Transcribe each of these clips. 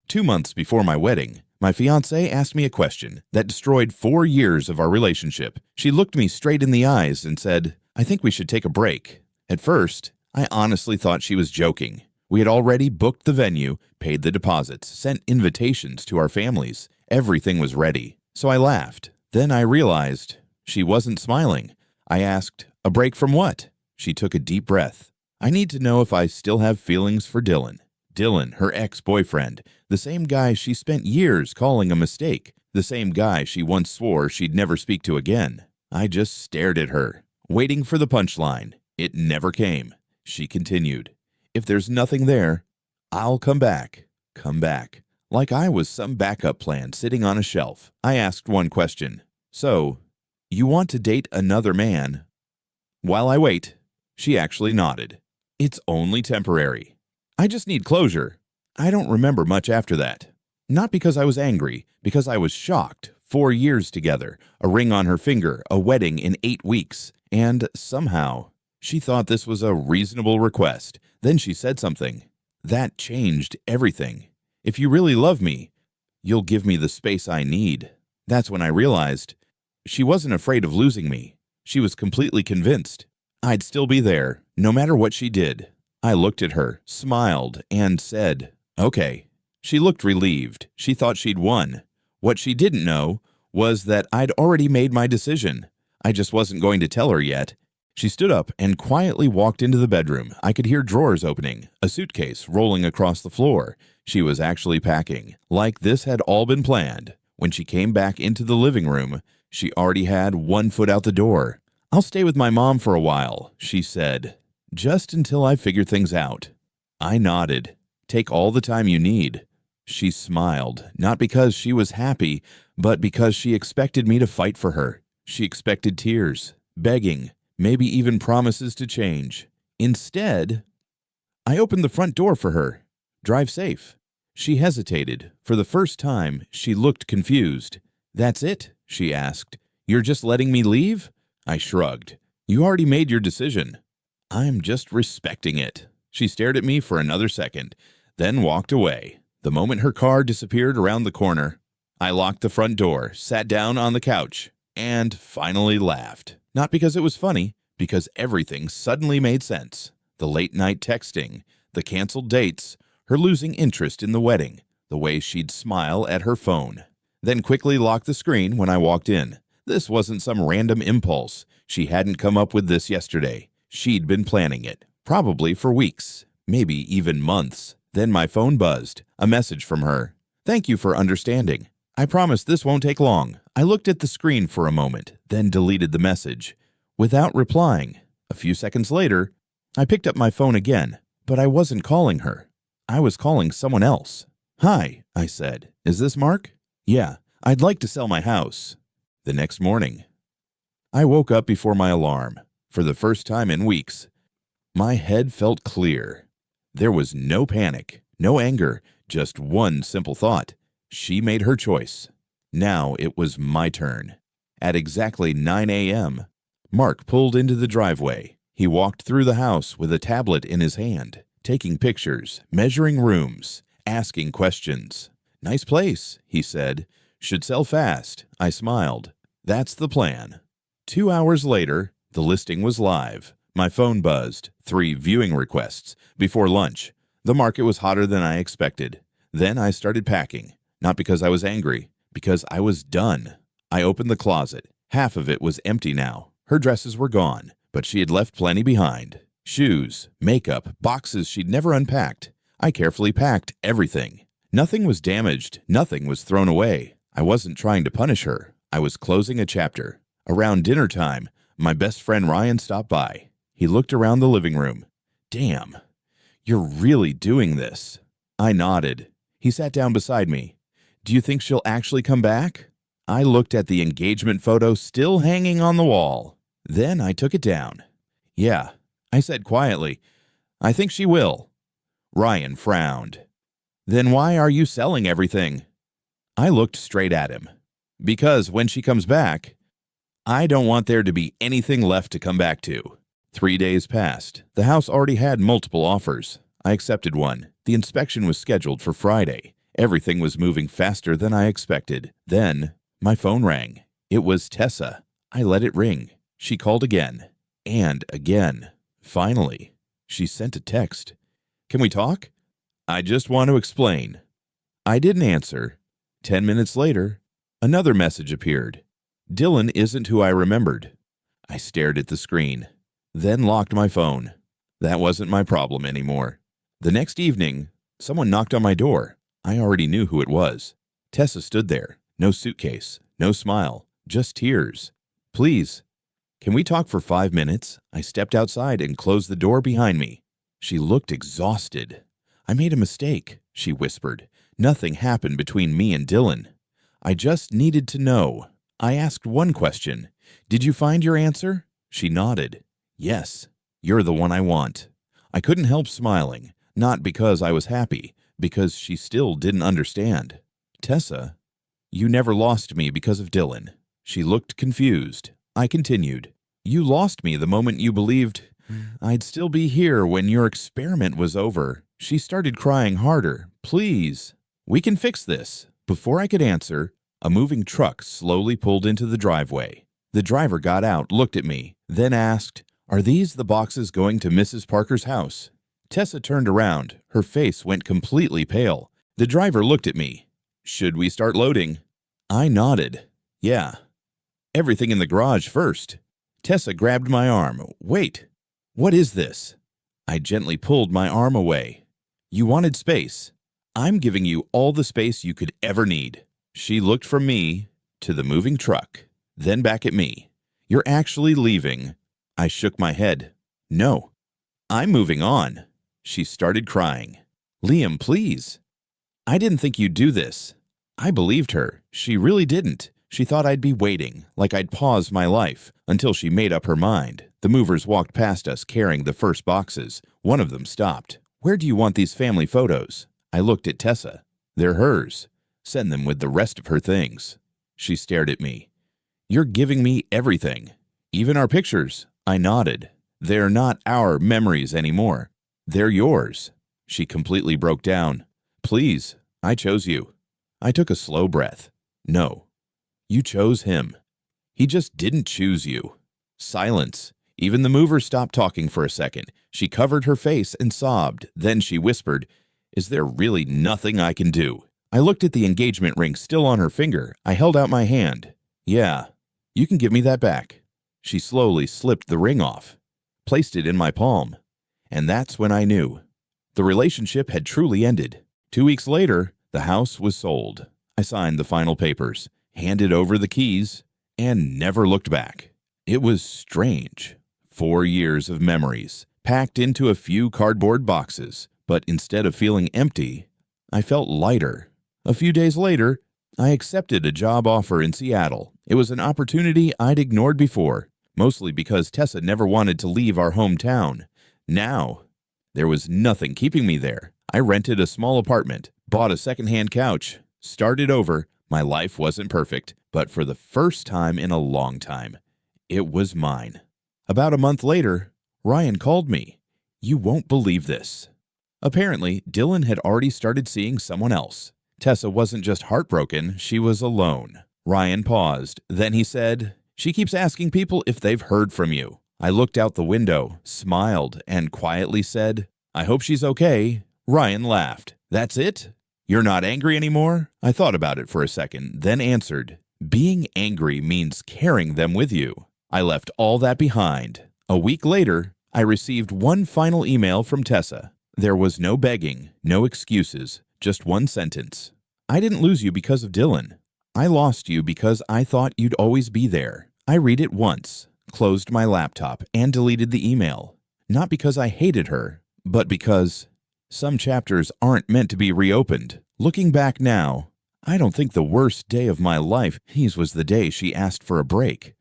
2 months before my wedding, my fiancée asked me a question that destroyed 4 years of our relationship. She looked me straight in the eyes and said, "I think we should take a break." At first, I honestly thought she was joking. We had already booked the venue, paid the deposits, sent invitations to our families. Everything was ready. So I laughed. Then I realized she wasn't smiling. I asked, "A break from what?" She took a deep breath. "I need to know if I still have feelings for Dylan." Dylan, her ex-boyfriend, the same guy she spent years calling a mistake, the same guy she once swore she'd never speak to again. I just stared at her, waiting for the punchline. It never came. She continued, "If there's nothing there, I'll come back." Come back. Like I was some backup plan sitting on a shelf. I asked one question. "So, you want to date another man?" While I wait, she actually nodded. "It's only temporary. I just need closure." I don't remember much after that. Not because I was angry, because I was shocked. 4 years together, a ring on her finger, a wedding in 8 weeks, and somehow she thought this was a reasonable request. Then she said something. That changed everything. "If you really love me, you'll give me the space I need." That's when I realized she wasn't afraid of losing me. She was completely convinced I'd still be there, no matter what she did. I looked at her, smiled, and said, "Okay." She looked relieved. She thought she'd won. What she didn't know was that I'd already made my decision. I just wasn't going to tell her yet. She stood up and quietly walked into the bedroom. I could hear drawers opening, a suitcase rolling across the floor. She was actually packing, like this had all been planned. When she came back into the living room, she already had 1 foot out the door. "I'll stay with my mom for a while," she said, "just until I figure things out." I nodded. "Take all the time you need." She smiled, not because she was happy, but because she expected me to fight for her. She expected tears, begging, maybe even promises to change. Instead, I opened the front door for her. "Drive safe." She hesitated. For the first time, she looked confused. "That's it?" she asked. "You're just letting me leave?" I shrugged. "You already made your decision." "I'm just respecting it." She stared at me for another second, then walked away. The moment her car disappeared around the corner, I locked the front door, sat down on the couch, and finally laughed. Not because it was funny, because everything suddenly made sense. The late-night texting, the canceled dates, her losing interest in the wedding, the way she'd smile at her phone. Then quickly lock the screen when I walked in. This wasn't some random impulse. She hadn't come up with this yesterday. She'd been planning it, probably for weeks, maybe even months. Then my phone buzzed, a message from her. "Thank you for understanding. I promise this won't take long." I looked at the screen for a moment, then deleted the message. Without replying, a few seconds later, I picked up my phone again, but I wasn't calling her. I was calling someone else. "Hi," I said. "Is this Mark?" "Yeah, I'd like to sell my house." The next morning, I woke up before my alarm. For the first time in weeks, my head felt clear. There was no panic, no anger, just one simple thought. She made her choice. Now it was my turn. At exactly 9 a.m., Mark pulled into the driveway. He walked through the house with a tablet in his hand, taking pictures, measuring rooms, asking questions. "Nice place," he said. "Should sell fast." I smiled. "That's the plan." 2 hours later, the listing was live. My phone buzzed. 3 viewing requests. Before lunch. The market was hotter than I expected. Then I started packing. Not because I was angry, because I was done. I opened the closet. Half of it was empty now. Her dresses were gone, but she had left plenty behind. Shoes, makeup, boxes she'd never unpacked. I carefully packed everything. Nothing was damaged. Nothing was thrown away. I wasn't trying to punish her. I was closing a chapter. Around dinner time, my best friend Ryan stopped by. He looked around the living room. "Damn, you're really doing this." I nodded. He sat down beside me. "Do you think she'll actually come back?" I looked at the engagement photo still hanging on the wall. Then I took it down. "Yeah," I said quietly. "I think she will." Ryan frowned. "Then why are you selling everything?" I looked straight at him. "Because when she comes back, I don't want there to be anything left to come back to." 3 days passed. The house already had multiple offers. I accepted one. The inspection was scheduled for Friday. Everything was moving faster than I expected. Then, my phone rang. It was Tessa. I let it ring. She called again. And again. Finally, she sent a text. "Can we talk?" "I just want to explain." I didn't answer. 10 minutes later, another message appeared. "Dylan isn't who I remembered." I stared at the screen, then locked my phone. That wasn't my problem anymore. The next evening, someone knocked on my door. I already knew who it was. Tessa stood there, no suitcase, no smile, just tears. "Please, can we talk for 5 minutes?" I stepped outside and closed the door behind me. She looked exhausted. "I made a mistake," she whispered. "Nothing happened between me and Dylan. I just needed to know." I asked one question. "Did you find your answer?" She nodded. "Yes, you're the one I want." I couldn't help smiling, not because I was happy, because she still didn't understand. "Tessa, you never lost me because of Dylan." She looked confused. I continued. "You lost me the moment you believed I'd still be here when your experiment was over." She started crying harder. "Please, we can fix this." Before I could answer, a moving truck slowly pulled into the driveway. The driver got out, looked at me, then asked, "Are these the boxes going to Mrs. Parker's house?" Tessa turned around. Her face went completely pale. The driver looked at me. "Should we start loading?" I nodded. "Yeah. Everything in the garage first." Tessa grabbed my arm. "Wait. What is this?" I gently pulled my arm away. "You wanted space. I'm giving you all the space you could ever need." She looked from me to the moving truck, then back at me. "You're actually leaving?" I shook my head. "No. I'm moving on." She started crying. "Liam, please." "I didn't think you'd do this." I believed her. She really didn't. She thought I'd be waiting, like I'd pause my life, until she made up her mind. The movers walked past us carrying the first boxes. One of them stopped. "Where do you want these family photos?" I looked at Tessa. "They're hers. Send them with the rest of her things." She stared at me. "You're giving me everything. Even our pictures." I nodded. "They're not our memories anymore. They're yours." She completely broke down. "Please, I chose you." I took a slow breath. "No, you chose him. He just didn't choose you." Silence. Even the mover stopped talking for a second. She covered her face and sobbed. Then she whispered, "Is there really nothing I can do?" I looked at the engagement ring still on her finger. I held out my hand. "Yeah, you can give me that back." She slowly slipped the ring off, placed it in my palm. And that's when I knew. The relationship had truly ended. 2 weeks later, the house was sold. I signed the final papers, handed over the keys, and never looked back. It was strange. 4 years of memories, packed into a few cardboard boxes. But instead of feeling empty, I felt lighter. A few days later, I accepted a job offer in Seattle. It was an opportunity I'd ignored before, mostly because Tessa never wanted to leave our hometown. Now, there was nothing keeping me there. I rented a small apartment, bought a secondhand couch, started over. My life wasn't perfect, but for the first time in a long time, it was mine. About a month later, Ryan called me. "You won't believe this." Apparently, Dylan had already started seeing someone else. Tessa wasn't just heartbroken, she was alone. Ryan paused. Then he said, "She keeps asking people if they've heard from you." I looked out the window, smiled, and quietly said, "I hope she's okay." Ryan laughed. "That's it? You're not angry anymore?" I thought about it for a second, then answered, "Being angry means carrying them with you." I left all that behind. A week later, I received one final email from Tessa. There was no begging, no excuses, just one sentence. "I didn't lose you because of Dylan. I lost you because I thought you'd always be there." I read it once, closed my laptop, and deleted the email. Not because I hated her, but because some chapters aren't meant to be reopened. Looking back now, I don't think the worst day of my life was the day she asked for a break.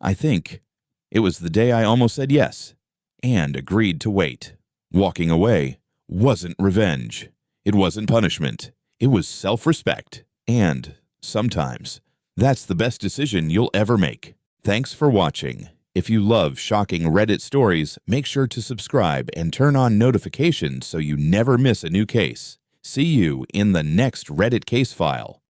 I think it was the day I almost said yes and agreed to wait. Walking away wasn't revenge. It wasn't punishment. It was self-respect. And sometimes that's the best decision you'll ever make. Thanks for watching. If you love shocking Reddit stories, make sure to subscribe and turn on notifications so you never miss a new case. See you in the next Reddit case file.